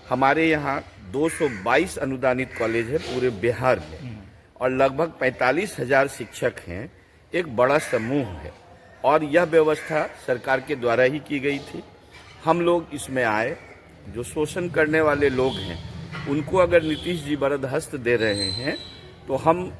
हमारे यहाँ 222 अनुदानित कॉलेज है पूरे बिहार में और लगभग 45,000 शिक्षक हैं। एक बड़ा समूह है और यह व्यवस्था सरकार के द्वारा ही की गई थी। हम लोग इसमें आए, जो शोषण करने वाले लोग हैं उनको अगर नीतीश जी बरदहस्त दे रहे हैं तो हम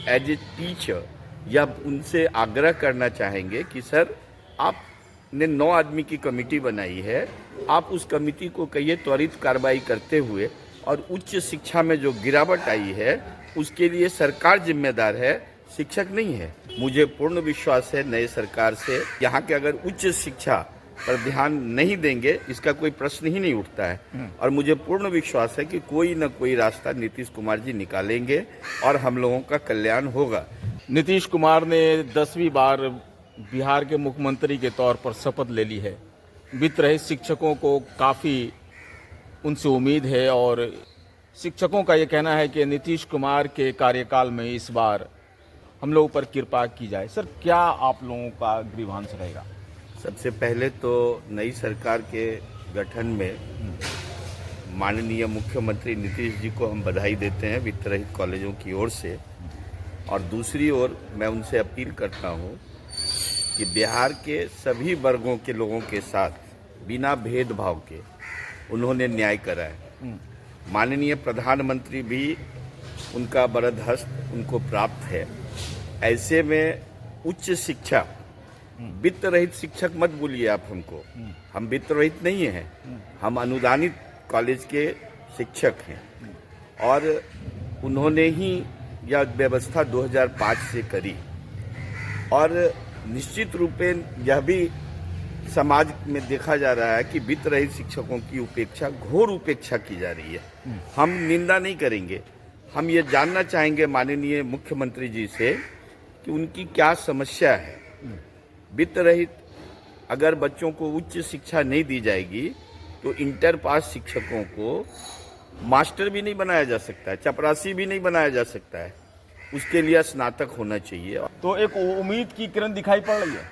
एज ए टीचर या उनसे आग्रह करना चाहेंगे कि सर, आपने 9 आदमी की कमेटी बनाई है, आप उस कमेटी को कहिए त्वरित कार्रवाई करते हुए, और उच्च शिक्षा में जो गिरावट आई है उसके लिए सरकार जिम्मेदार है, शिक्षक नहीं है। मुझे पूर्ण विश्वास है नए सरकार से, यहाँ के अगर उच्च शिक्षा पर ध्यान नहीं देंगे इसका कोई प्रश्न ही नहीं उठता है। और मुझे पूर्ण विश्वास है कि कोई न कोई रास्ता नीतीश कुमार जी निकालेंगे और हम लोगों का कल्याण होगा। नीतीश कुमार ने 10वीं बार बिहार के मुख्यमंत्री के तौर पर शपथ ले ली है। वित्त रहित शिक्षकों को काफ़ी उनसे उम्मीद है और शिक्षकों का ये कहना है कि नीतीश कुमार के कार्यकाल में इस बार हम लोगों पर कृपा की जाए। सर, क्या आप लोगों का ग्रीवांश रहेगा? सबसे पहले तो नई सरकार के गठन में माननीय मुख्यमंत्री नीतीश जी को हम बधाई देते हैं वित्त रहित कॉलेजों की ओर से। और दूसरी ओर मैं उनसे अपील करता हूं कि बिहार के सभी वर्गों के लोगों के साथ बिना भेदभाव के उन्होंने न्याय करा है। माननीय प्रधानमंत्री भी उनका बरदहस्त उनको प्राप्त है। ऐसे में उच्च शिक्षा, वित्त रहित शिक्षक मत बोलिए आप हमको, हम वित्त रहित नहीं हैं, हम अनुदानित कॉलेज के शिक्षक हैं। और उन्होंने ही यह व्यवस्था 2005 से करी और निश्चित रूपे यह भी समाज में देखा जा रहा है कि वित्त रहित शिक्षकों की उपेक्षा, घोर उपेक्षा की जा रही है। हम निंदा नहीं करेंगे, हम ये जानना चाहेंगे माननीय मुख्यमंत्री जी से कि उनकी क्या समस्या है। वित्त रहित अगर बच्चों को उच्च शिक्षा नहीं दी जाएगी तो इंटर पास शिक्षकों को मास्टर भी नहीं बनाया जा सकता है, चपरासी भी नहीं बनाया जा सकता है, उसके लिए स्नातक होना चाहिए। तो एक उम्मीद की किरण दिखाई पड़ रही है।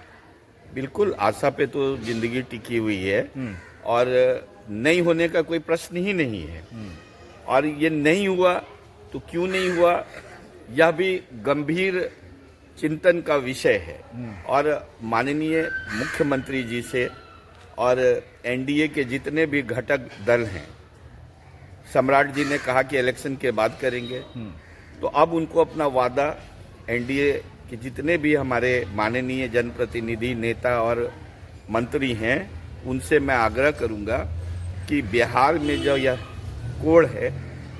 बिल्कुल, आशा पे तो जिंदगी टिकी हुई है और नहीं होने का कोई प्रश्न ही नहीं है। और ये नहीं हुआ तो क्यों नहीं हुआ, यह भी गंभीर चिंतन का विषय है। और माननीय मुख्यमंत्री जी से और एनडीए के जितने भी घटक दल हैं, सम्राट जी ने कहा कि इलेक्शन के बाद करेंगे, तो अब उनको अपना वादा एनडीए के जितने भी हमारे माननीय जनप्रतिनिधि, नेता और मंत्री हैं उनसे मैं आग्रह करूंगा कि बिहार में जो यह कोड़ है,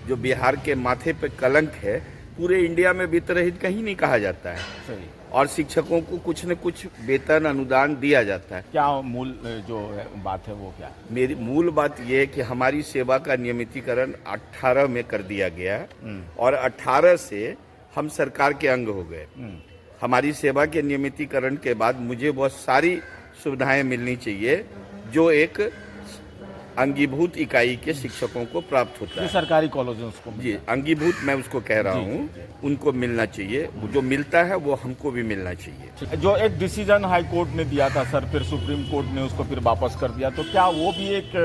जो बिहार के माथे पे कलंक है, पूरे इंडिया में वित्त रहित कहीं नहीं कहा जाता है। सही। और शिक्षकों को कुछ न कुछ वेतन अनुदान दिया जाता है। क्या मूल जो बात है वो क्या? मेरी मूल बात यह है कि हमारी सेवा का नियमितीकरण 18 में कर दिया गया और 18 से हम सरकार के अंग हो गए। हमारी सेवा के नियमितीकरण के बाद मुझे बहुत सारी सुविधाएं मिलनी चाहिए जो एक अंगीभूत इकाई के शिक्षकों को प्राप्त होता है। सरकारी कॉलेजों को जी, अंगीभूत मैं उसको कह रहा हूँ, उनको मिलना चाहिए। जो मिलता है वो हमको भी मिलना चाहिए। जो एक डिसीजन हाई कोर्ट ने दिया था सर, फिर सुप्रीम कोर्ट ने उसको फिर वापस कर दिया, तो क्या वो भी एक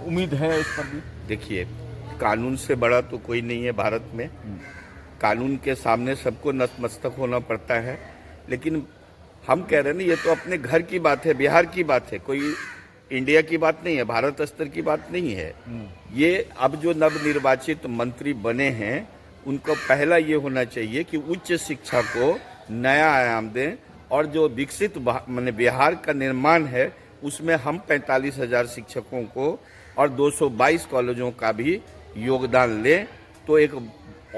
उम्मीद है इस पर भी? देखिए, कानून से बड़ा तो कोई नहीं है भारत में। कानून के सामने सबको नतमस्तक होना पड़ता है। लेकिन हम कह रहे हैं ना, ये तो अपने घर की बात है, बिहार की बात है, कोई इंडिया की बात नहीं है, भारत स्तर की बात नहीं है। ये अब जो नवनिर्वाचित मंत्री बने हैं उनको पहला ये होना चाहिए कि उच्च शिक्षा को नया आयाम दें और जो विकसित माने बिहार का निर्माण है उसमें हम 45,000 शिक्षकों को और 222 कॉलेजों का भी योगदान लें तो एक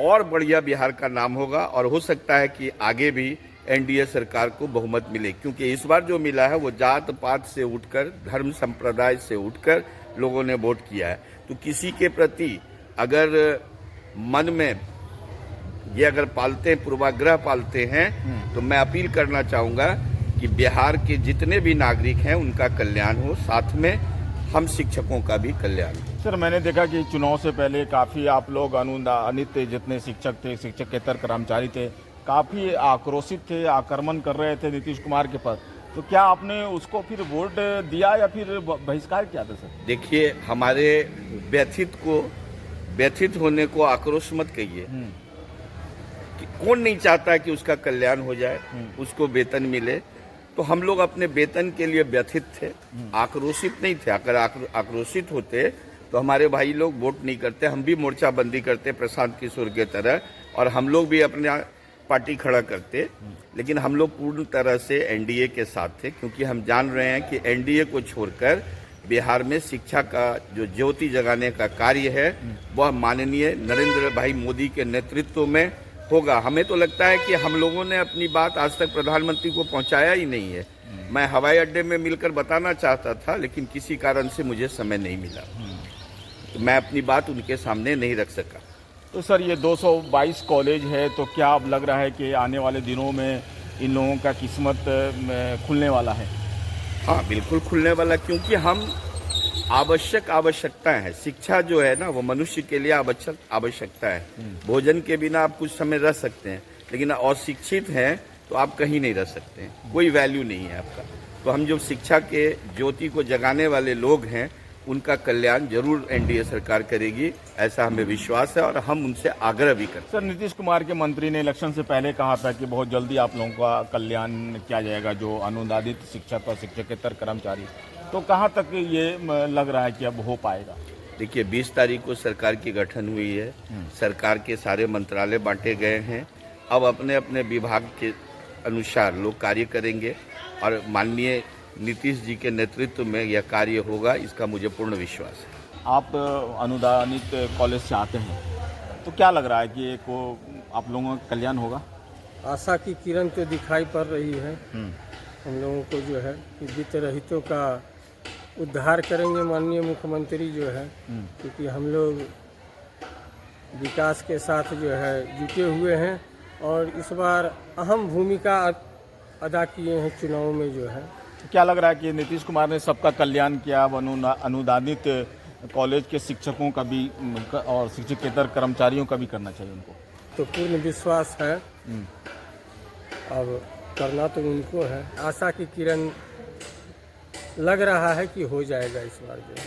और बढ़िया बिहार का नाम होगा। और हो सकता है कि आगे भी एनडीए सरकार को बहुमत मिले, क्योंकि इस बार जो मिला है वो जात पात से उठकर, धर्म संप्रदाय से उठकर लोगों ने वोट किया है। तो किसी के प्रति अगर मन में ये अगर पालते हैं, पूर्वाग्रह पालते हैं, तो मैं अपील करना चाहूँगा कि बिहार के जितने भी नागरिक हैं उनका कल्याण हो, साथ में हम शिक्षकों का भी कल्याण हो। सर, मैंने देखा कि चुनाव से पहले काफ़ी आप लोग अनुदानित जितने शिक्षक थे, शिक्षकेतर कर्मचारी थे, काफ़ी आक्रोशित थे, आक्रमण कर रहे थे नीतीश कुमार के पर। तो क्या आपने उसको फिर वोट दिया या फिर बहिष्कार किया था सर? देखिए, हमारे व्यथित होने को आक्रोश मत कहिए। कि कौन नहीं चाहता कि उसका कल्याण हो जाए, उसको वेतन मिले। तो हम लोग अपने वेतन के लिए व्यथित थे, आक्रोशित नहीं थे। अगर आक्रोशित होते तो हमारे भाई लोग वोट नहीं करते, हम भी मोर्चाबंदी करते प्रशांत किशोर के तरह, और हम लोग भी अपने पार्टी खड़ा करते। लेकिन हम लोग पूर्ण तरह से एनडीए के साथ थे, क्योंकि हम जान रहे हैं कि एनडीए को छोड़कर बिहार में शिक्षा का जो ज्योति जगाने का कार्य है वह माननीय नरेंद्र भाई मोदी के नेतृत्व में होगा। हमें तो लगता है कि हम लोगों ने अपनी बात आज तक प्रधानमंत्री को पहुंचाया ही नहीं है। मैं हवाई अड्डे में मिलकर बताना चाहता था, लेकिन किसी कारण से मुझे समय नहीं मिला, तो मैं अपनी बात उनके सामने नहीं रख सका। तो सर ये 222 कॉलेज है, तो क्या अब लग रहा है कि आने वाले दिनों में इन लोगों का किस्मत खुलने वाला है? हाँ, बिल्कुल खुलने वाला, क्योंकि हम आवश्यकता है। शिक्षा जो है ना, वो मनुष्य के लिए आवश्यकता है। भोजन के बिना आप कुछ समय रह सकते हैं, लेकिन अशिक्षित हैं तो आप कहीं नहीं रह सकते हैं, कोई वैल्यू नहीं है आपका। तो हम जो शिक्षा के ज्योति को जगाने वाले लोग हैं, उनका कल्याण जरूर एनडीए सरकार करेगी, ऐसा हमें विश्वास है और हम उनसे आग्रह भी करते हैं। सर, नीतीश कुमार के मंत्री ने इलेक्शन से पहले कहा था कि बहुत जल्दी आप लोगों का कल्याण किया जाएगा, जो अनुदानित शिक्षक और शिक्षकेतर कर्मचारी। तो कहाँ तक ये लग रहा है कि अब हो पाएगा? देखिए, 20 तारीख को सरकार की गठन हुई है, सरकार के सारे मंत्रालय बांटे गए हैं। अब अपने अपने विभाग के अनुसार लोग कार्य करेंगे और माननीय नीतीश जी के नेतृत्व में यह कार्य होगा, इसका मुझे पूर्ण विश्वास है। आप अनुदानित कॉलेज से आते हैं, तो क्या लग रहा है कि को आप लोगों का कल्याण होगा? आशा की किरण तो दिखाई पड़ रही है। हम लोगों को जो है कि वित्त रहितों का उद्धार करेंगे माननीय मुख्यमंत्री जो है, क्योंकि हम लोग विकास के साथ जो है जुटे हुए हैं और इस बार अहम भूमिका अदा किए हैं चुनाव में जो है। क्या लग रहा है कि नीतीश कुमार ने सबका कल्याण किया, अब अनुदानित कॉलेज के शिक्षकों का भी और शिक्षकेतर कर्मचारियों का भी करना चाहिए उनको? तो पूर्ण विश्वास है, अब करना तो उनको है। आशा की किरण लग रहा है कि हो जाएगा इस बार जो है।